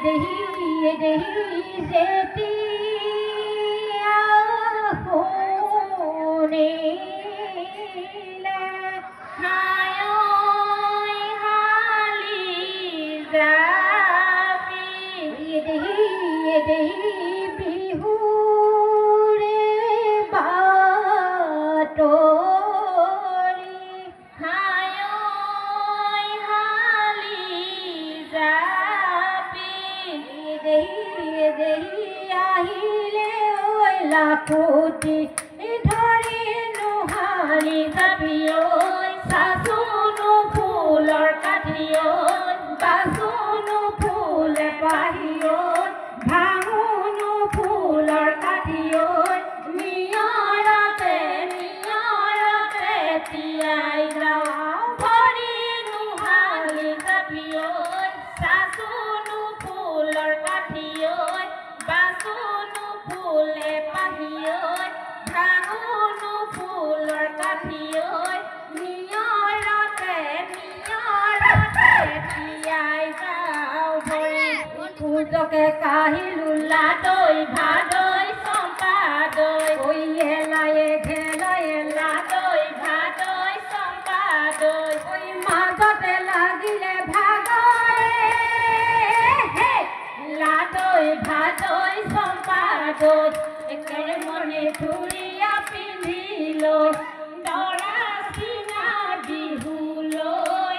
দেহি যেতিয়া শুনিলে হায় ঐ হালি যাবি দেহি বিহুৰে বাতৰি হায় ঐ হালি যাবি দেহি আহিলে ঐ লাখুটি ধৰি নোহালি যাবি ঐ চাচোনো ফুলৰ কাঠি ঐ বাচোনো ফুলে পাহি ঐ ভাঙোনো ফুলৰ কাঠি ঐ নিয়ৰতে তিয়াই যাওঁ ভৰি নোহালি যাবি ঐ চাচোনো ফুলৰ কাঠি ঐ বাচোনো ফুলে পাহি ঐ ভাঙোনো ফুলৰ কাঠি ঐ নিয়ৰতে তিয়াই যাওঁ ভৰি পূজকে কাহিলো লাদৈ ভাদৈ চম্পা দৈ ঐ এলায়ে ঘেলায়ে লাদৈ ভাদৈ চম্পা দৈ ঐ মাজতে লাগিলে ভাগৰে লাদৈ ভাদৈ চম্পা দৈ একেৰে মনে ধুৰীয়া পিন্ধিলো দৰা চিঙা বিহুলৈ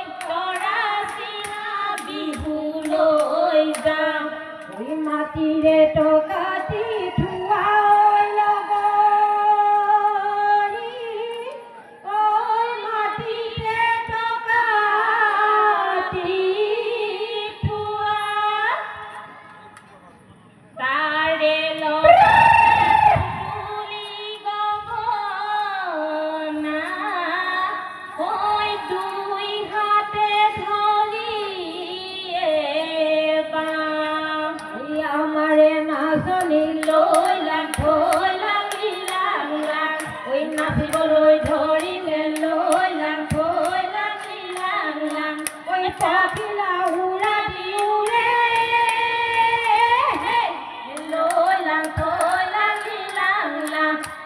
যাম ঐ মাটিৰে টকাটি থোৱা লগৰী ঐ মাটিৰে টকাটি থোৱা তাৰে লগতে ফুলি গগনা ঐ দুই হাতে ধৰি আমাৰে নাচনি লৈ থৈ লাগিলাং ঐ নাচিবলৈ ধৰিলে লৈ থৈ লাগিলাং ঐ পাখিলা উৰা দিওঁৰে লৈ থৈ লাগিলাং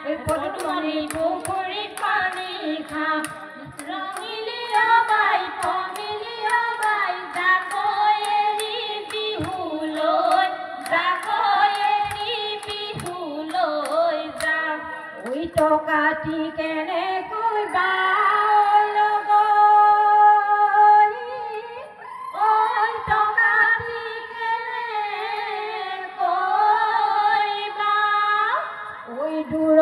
ঐ পদুমণি পুখুৰীত পানী খাওঁ ৰঙিলি অবাই পঙিলি অবাই জাকৈ এৰি বিহুলৈ যাওঁ ঐ টকাটি কেনেকৈ বাও লগৰী ঐ টকাটি কেনেকৈ বাও ঐ দূৰ